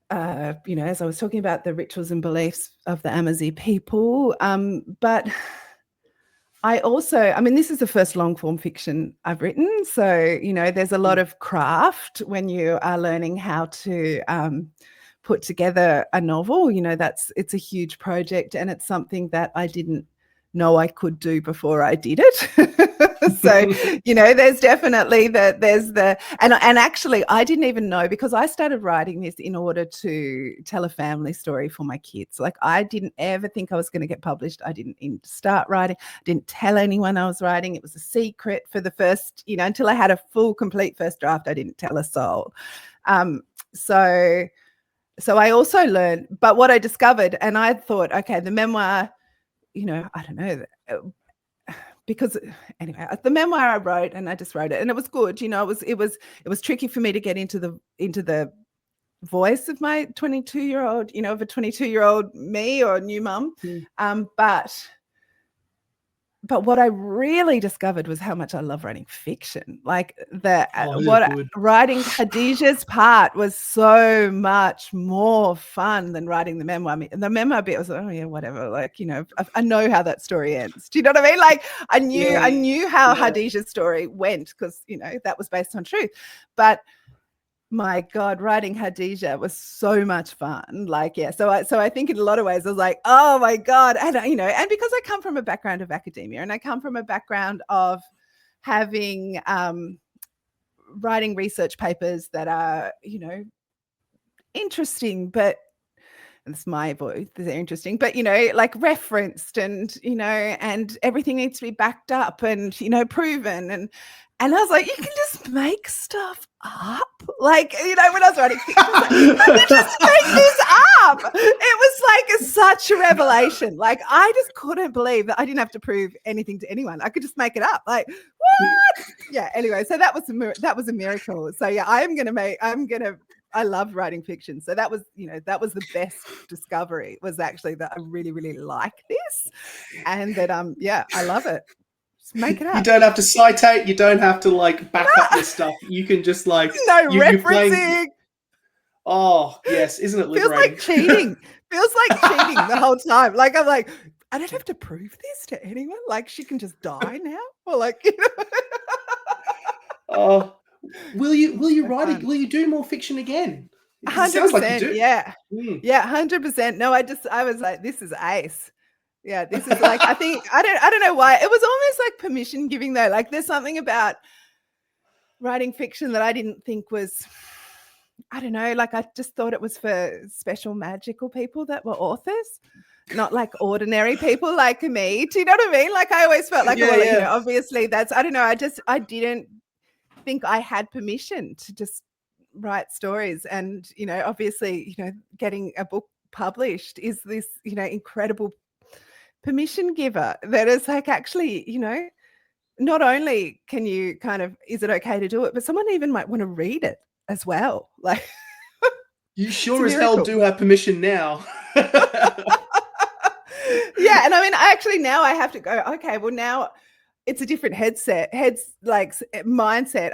as I was talking about, the rituals and beliefs of the Amazigh people. But I also, this is the first long form fiction I've written. So, there's a lot of craft when you are learning how to put together a novel. It's a huge project, and it's something that I didn't know I could do before I did it. So, there's definitely and actually I didn't even know, because I started writing this in order to tell a family story for my kids. Like, I didn't ever think I was going to get published. I didn't start writing. I didn't tell anyone I was writing. It was a secret for the first, until I had a full, complete first draft. I didn't tell a soul. So I also learned, but what I discovered, and I thought, okay, the memoir, I don't know, because anyway, the memoir I wrote, and I just wrote it, and it was good. It was tricky for me to get into the voice of my 22-year-old, of a 22-year-old me, or new mum. But what I really discovered was how much I love writing fiction. Like writing Khadijah's part was so much more fun than writing the memoir. The memoir bit was, oh yeah, whatever. Like, I know how that story ends. Do you know what I mean? Like, I knew how Khadijah's story went, because, that was based on truth. But my God, writing Hadija was so much fun. Like, yeah. So I think in a lot of ways I was like, oh my God. And, and because I come from a background of academia and I come from a background of having writing research papers that are, interesting, but it's my voice, they're interesting, but, like referenced and, and everything needs to be backed up and, proven. And I was like, you can just make stuff up. Like, when I was writing fiction, I was like, I can just make this up. It was like such a revelation. Like, I just couldn't believe that I didn't have to prove anything to anyone. I could just make it up. Like, what? Yeah. Anyway, so that was a miracle. So yeah, I love writing fiction. So that was the best discovery, was actually that I really, really like this. And that, I love it. Just make it up. You don't have to citate. You don't have to back up this stuff. You can just no referencing. Oh yes, isn't it liberating? Feels like cheating the whole time. Like, I'm like, I don't have to prove this to anyone. Like, she can just die now, or like, Oh, will you write it? Will you do more fiction again? 100%. Like you do. Yeah, 100%. No, I was like, this is ace. Yeah, this is like, I think, I don't know why. It was almost like permission giving though. Like, there's something about writing fiction that I didn't think was, I don't know, like I just thought it was for special magical people that were authors, not like ordinary people like me. Do you know what I mean? Like, I always felt like, obviously that's, I don't know. I didn't think I had permission to just write stories. And, obviously, getting a book published is this, incredible permission giver that is like, actually, not only can you is it okay to do it, but someone even might want to read it as well. Like, you sure as hell do have permission now. Yeah. And I mean, now I have to go, okay, well, now it's a different mindset,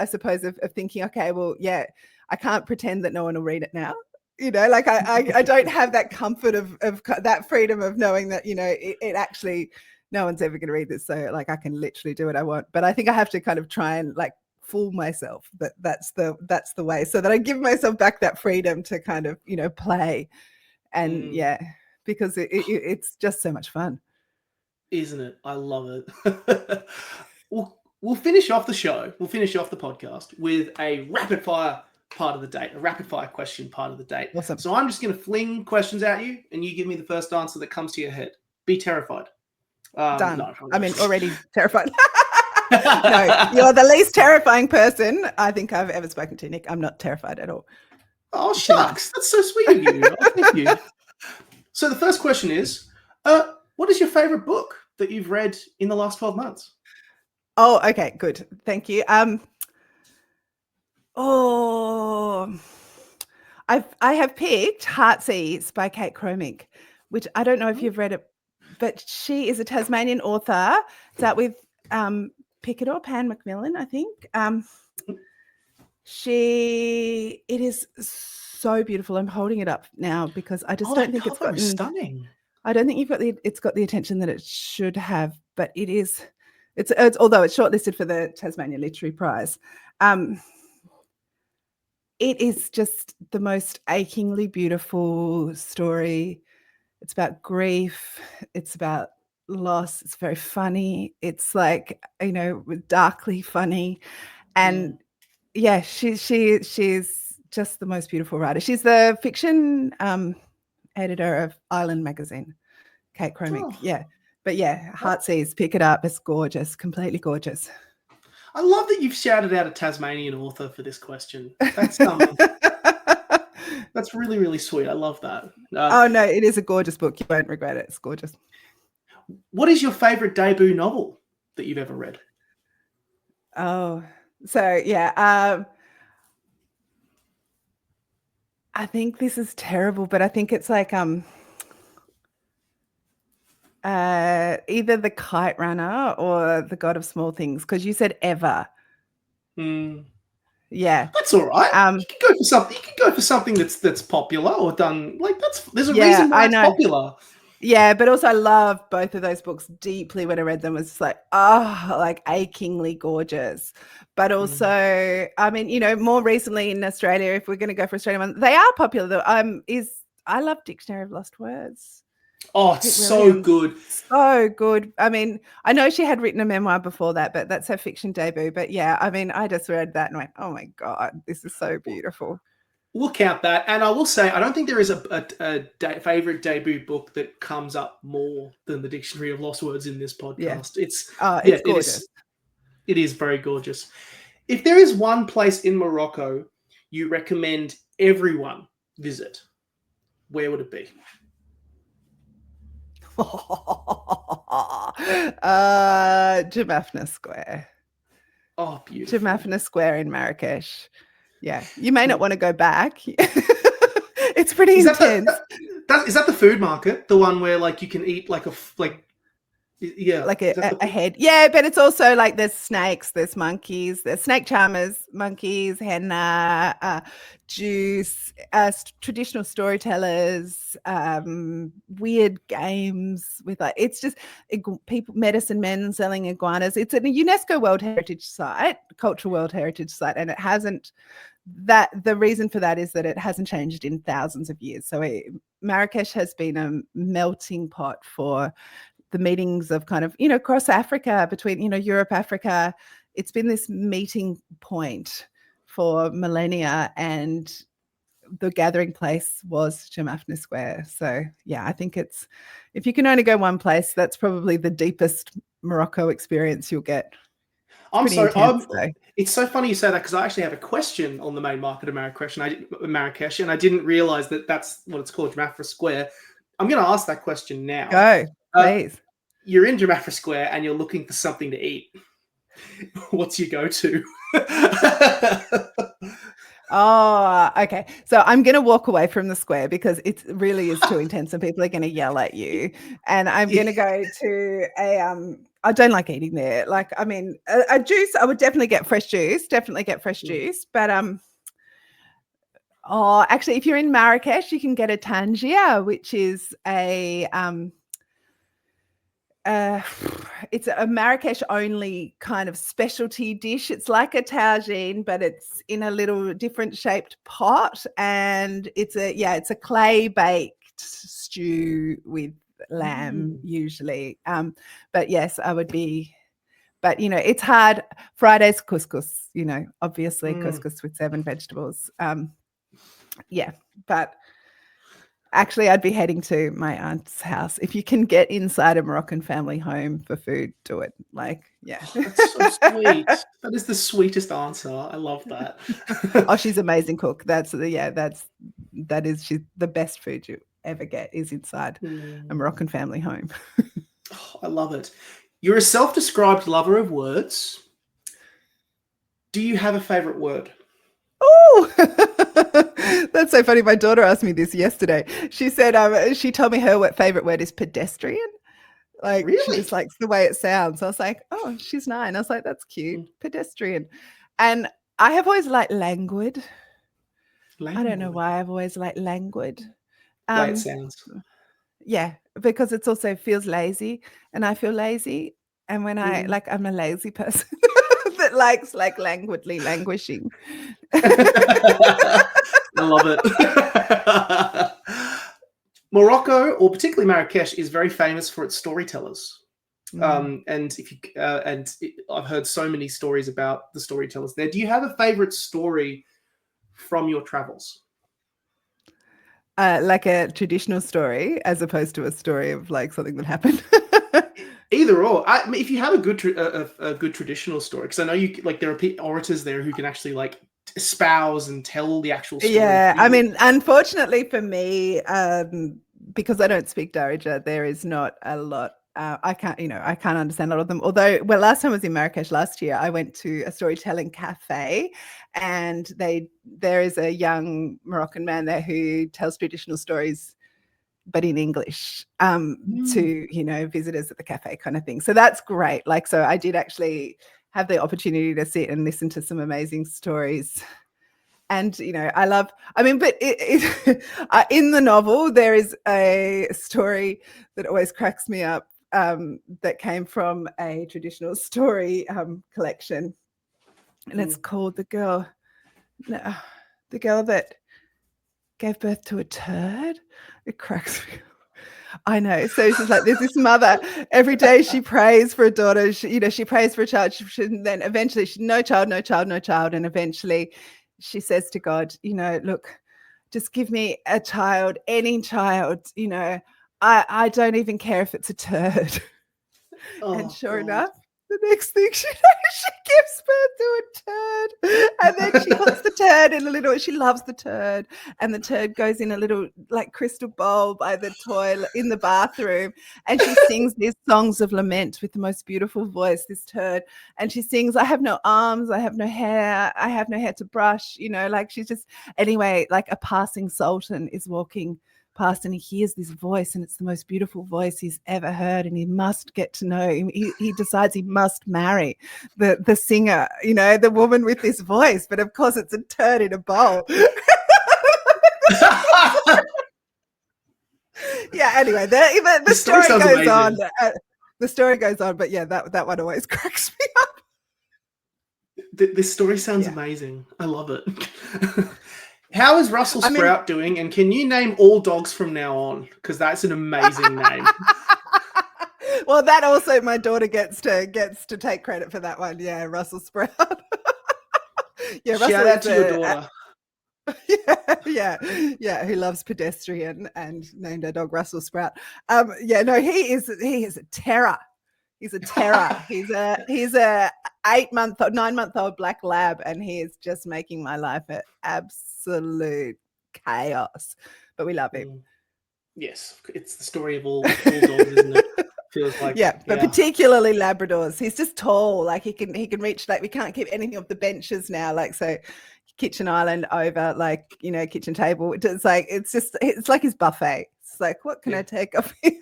I suppose, of thinking, okay, well, yeah, I can't pretend that no one will read it now. Like I don't have that comfort of that freedom of knowing that, it actually, no one's ever going to read this. So like, I can literally do what I want. But I think I have to kind of try and like fool myself that that's the way, so that I give myself back that freedom to kind of, play. And because it's just so much fun. Isn't it? I love it. We'll finish off the show. We'll finish off the podcast with a rapid fire part of the date, a rapid fire question part of the date. Awesome. So I'm just going to fling questions at you and you give me the first answer that comes to your head. Be terrified. Done. No, I mean, already terrified. No, you're the least terrifying person I think I've ever spoken to, Nick. I'm not terrified at all. Oh, shucks. That's so sweet of you. Oh, thank you. So the first question is, what is your favorite book that you've read in the last 12 months? Oh, okay, good. Thank you. I have picked Heartsease by Kate Cromick, which I don't know if you've read it, but she is a Tasmanian author. It's out with Pickett or Pan Macmillan, I think. It is so beautiful. I'm holding it up now because I just don't think it's got stunning. I don't think it's got the attention that it should have, but it is. It's although it's shortlisted for the Tasmania Literary Prize. It is just the most achingly beautiful story. It's about grief. It's about loss. It's very funny. It's like, darkly funny. And she's just the most beautiful writer. She's the fiction editor of Island magazine, Kate Cromick. Oh. Yeah. But yeah, Heartsease, pick it up. It's gorgeous, completely gorgeous. I love that you've shouted out a Tasmanian author for this question. That's that's really, really sweet. I love that. Oh, no, it is a gorgeous book. You won't regret it. It's gorgeous. What is your favorite debut novel that you've ever read? Oh, so yeah. I think this is terrible, but I think it's like either The Kite Runner or The God of Small Things, because you said Ever. Yeah, that's all right. You can go for something. that's popular or done. Like there's a reason why it's popular. Yeah, but also I love both of those books deeply. When I read them, it was just like, oh, like achingly gorgeous. But also, I mean, you know, more recently in Australia, if we're going to go for Australian ones, they are popular though. I love Dictionary of Lost Words. Oh, it's Pete so Williams. good. So good. I mean, I know she had written a memoir before that, but that's her fiction debut. But yeah, I mean, I just read that and went, oh my God, this is so beautiful. We'll count that. And I will say, I don't think there is a favorite debut book that comes up more than the Dictionary of Lost Words in this podcast. Yeah. It's Gorgeous. It is very gorgeous. If there is one place in Morocco you recommend everyone visit, where would it be? Jaffna Square. Oh, beautiful. Jaffna Square in Marrakesh. Yeah. You may not want to go back. It's pretty intense. Is that the food market? The one where like you can eat like like a head. Yeah, but it's also like there's snakes, there's monkeys, there's snake charmers, monkeys, henna, juice, traditional storytellers, weird games with like, it's just people, medicine men selling iguanas. It's a UNESCO World Heritage Site, Cultural World Heritage Site, and it hasn't, that the reason for that is that it hasn't changed in thousands of years. So Marrakesh has been a melting pot for the meetings of kind of, you know, across Africa, between, you know, Europe, Africa. It's been this meeting point for millennia, and the gathering place was Jaffna Square. So yeah, I think it's, if you can only go one place, that's probably the deepest Morocco experience you'll get. It's so funny you say that, because I actually have a question on the main market of Marrakesh, and I didn't realize that that's what it's called, Jaffna Square. I'm going to ask that question now. Go, please. You're in Jaffna Square and you're looking for something to eat. What's your go-to? Oh, okay. So I'm going to walk away from the square because it really is too intense and people are going to yell at you. And I'm going to go to I don't like eating there. Like, I mean, a juice, I would definitely get fresh juice, juice. But actually, if you're in Marrakesh, you can get a tangier, which is it's a Marrakesh only kind of specialty dish. It's like a tagine, but it's in a little different shaped pot, and it's a clay baked stew with lamb usually. But yes, I would be. But you know, it's hard. Friday's couscous. You know, obviously couscous with 7 vegetables. Yeah, but. Actually, I'd be heading to my aunt's house. If you can get inside a Moroccan family home for food, do it. Like, yeah. That's so sweet. That is the sweetest answer. I love that. Oh, she's an amazing cook. She's the best food you ever get is inside a Moroccan family home. Oh, I love it. You're a self-described lover of words. Do you have a favorite word? Oh, that's so funny. My daughter asked me this yesterday. She said she told me her favorite word is pedestrian. Like, really? She just likes the way it sounds. I was like, oh, she's 9. I was like, that's cute. Pedestrian. And I have always liked languid. I don't know why I've always liked languid. The way it sounds. Yeah, because it's also feels lazy, and I feel lazy. And when I'm a lazy person that likes like languidly languishing. I love it. Morocco, or particularly Marrakesh, is very famous for its storytellers. And I've heard so many stories about the storytellers there. Do you have a favorite story from your travels? Like a traditional story, as opposed to a story of like something that happened. Either or. I mean, if you have a good traditional story, because I know you like there are orators there who can actually like espouse and tell the actual story. Yeah, I mean, unfortunately for me, because I don't speak Darija, there is not a lot. I can't understand a lot of them. Although, well, last time I was in Marrakesh last year, I went to a storytelling cafe, and there is a young Moroccan man there who tells traditional stories, but in English, to, you know, visitors at the cafe kind of thing. So that's great. Like, so I did actually have the opportunity to sit and listen to some amazing stories And, but in the novel, there is a story that always cracks me up that came from a traditional story collection. And it's called The Girl That Gave Birth to a Turd. It cracks me up. I know. So it's just like there's this mother every day she prays for a daughter. She prays for a child. Then eventually no child. And eventually she says to God, look, just give me a child, any child. I don't even care if it's a turd. And sure enough, the next thing she gives birth to a turd, and then she puts the turd in a little. She loves the turd, and the turd goes in a little like crystal bowl by the toilet in the bathroom, and she sings these songs of lament with the most beautiful voice. This turd, and she sings, "I have no arms, I have no hair, I have no hair to brush." Like she's just anyway. Like a passing sultan is walking past and he hears this voice, and it's the most beautiful voice he's ever heard, and he must get to know him. He decides he must marry the singer, the woman with this voice, but of course it's a turd in a bowl. Yeah, anyway, the story goes on. The story goes on, but yeah, that one always cracks me up. This story sounds amazing. I love it. How is Russell Sprout doing? And can you name all dogs from now on? Because that's an amazing name. Well, that also my daughter gets to take credit for that one. Yeah, Russell Sprout. Yeah, Russell. Shout out to your daughter. Yeah, who loves pedestrian and named her dog Russell Sprout. He is a terror. He's a terror. He's a 9-month-old black lab, and he is just making my life an absolute chaos. But we love him. Yes, it's the story of all dogs, isn't it? Feels like but particularly Labradors. He's just tall. Like he can reach. Like we can't keep anything off the benches now. Like so. Kitchen island over kitchen table. It's like his buffet. It's like, what can I take off here?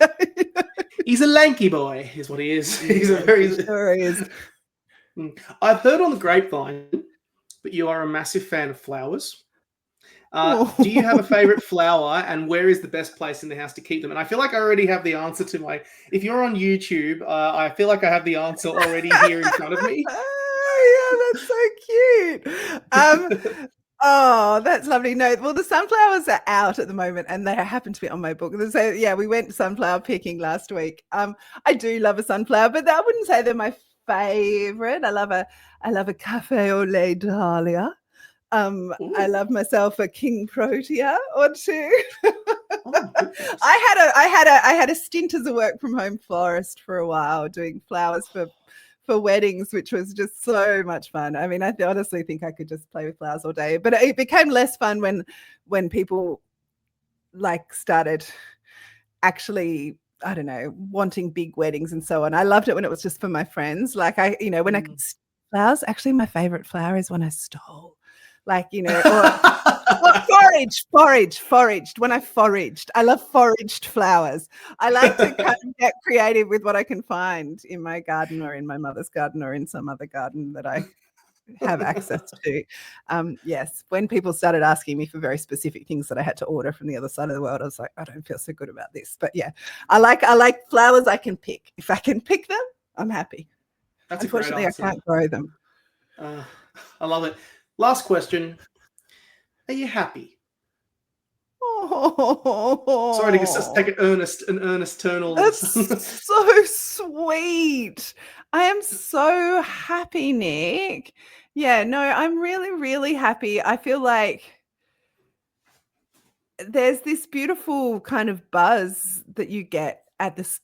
He's a lanky boy, is what he is. He's a very. Sure he is. I've heard on the grapevine that you are a massive fan of flowers. Do you have a favorite flower, and where is the best place in the house to keep them? And I feel like I already have the answer to if you're on YouTube, I feel like I have the answer already here in front of me. Oh, yeah, that's so cute. Oh, that's lovely. No, well, the sunflowers are out at the moment, and they happen to be on my book. So, yeah, we went sunflower picking last week. I do love a sunflower, but I wouldn't say they're my favorite. I love a cafe au lait dahlia. I love myself a king protea or two. I had a stint as a work from home florist for a while, doing flowers for weddings, which was just so much fun. I mean, I honestly think I could just play with flowers all day, but it became less fun when people started actually, I don't know, wanting big weddings and so on. I loved it when it was just for my friends. When I could flowers, actually my favorite flower is when I stole. Foraged. When I foraged, I love foraged flowers. I like to kind of get creative with what I can find in my garden or in my mother's garden or in some other garden that I have access to. Yes, when people started asking me for very specific things that I had to order from the other side of the world, I was like, I don't feel so good about this. But yeah, I like flowers I can pick. If I can pick them, I'm happy. Unfortunately, I can't grow them. I love it. Last question. Are you happy? Oh. Sorry to just take an earnest turn all That's so sweet. I am so happy, Nick. Yeah, no, I'm really, really happy. I feel like there's this beautiful kind of buzz that you get at this,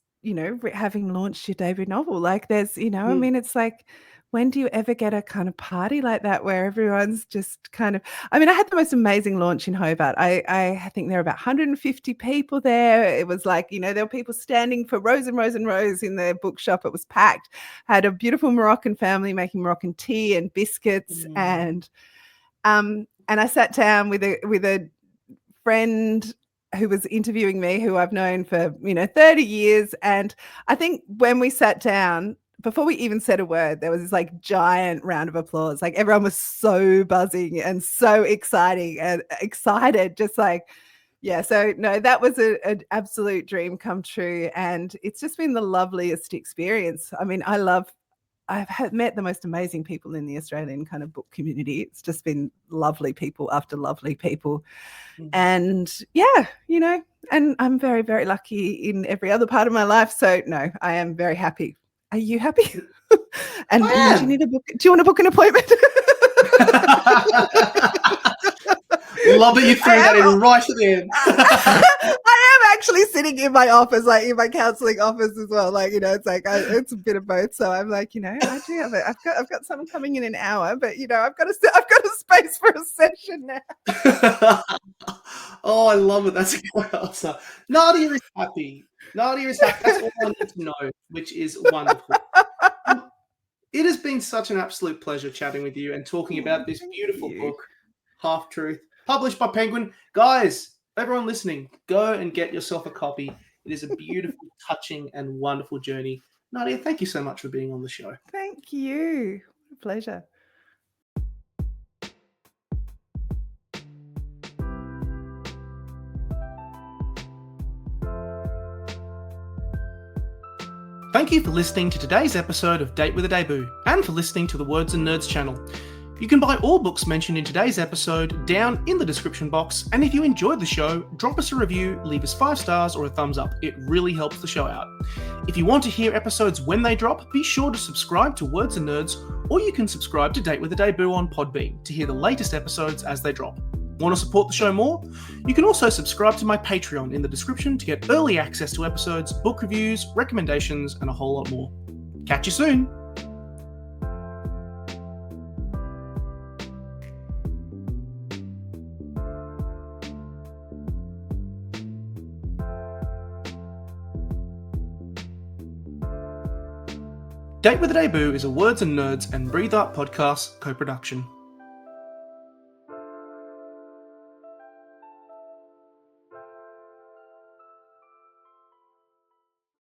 having launched your debut novel. Like there's, I mean, it's like, when do you ever get a kind of party like that where everyone's just kind of, I mean, I had the most amazing launch in Hobart. I think there were about 150 people there. It was like, there were people standing for rows and rows and rows in the bookshop. It was packed. Had a beautiful Moroccan family making Moroccan tea and biscuits. And I sat down with a friend who was interviewing me, who I've known for, 30 years. And I think when we sat down, before we even said a word, there was this like giant round of applause. Like everyone was so buzzing and so excited, just like, yeah. So no, that was an absolute dream come true. And it's just been the loveliest experience. I mean, I've met the most amazing people in the Australian kind of book community. It's just been lovely people after lovely people. And yeah, you know, and I'm very, very lucky in every other part of my life. So no, I am very happy. Are you happy? And do you need a book? Do you want to book an appointment? Love that you threw that in right at the end. I am actually sitting in my office, like in my counselling office as well. Like, you know, it's like it's a bit of both. So I'm like, you know, I do have it. I've got someone coming in an hour, but you know, I've got a space for a session now. Oh, I love it. That's a great answer. Nadia is happy. That's all I need to know, which is wonderful. It has been such an absolute pleasure chatting with you and talking about this beautiful book, Half Truth, published by Penguin. Guys, everyone listening, go and get yourself a copy. It is a beautiful, touching, and wonderful journey. Nadia, thank you so much for being on the show. Thank you. A pleasure. Thank you for listening to today's episode of Date with a Debut, and for listening to the Words and Nerds channel. You can buy all books mentioned in today's episode down in the description box, and if you enjoyed the show, drop us a review, leave us 5 stars or a thumbs up. It really helps the show out. If you want to hear episodes when they drop, be sure to subscribe to Words and Nerds, or you can subscribe to Date with a Debut on Podbean to hear the latest episodes as they drop. Want to support the show more? You can also subscribe to my Patreon in the description to get early access to episodes, book reviews, recommendations, and a whole lot more. Catch you soon! Date with a Debut is a Words and Nerds and Breathe Art podcast co-production.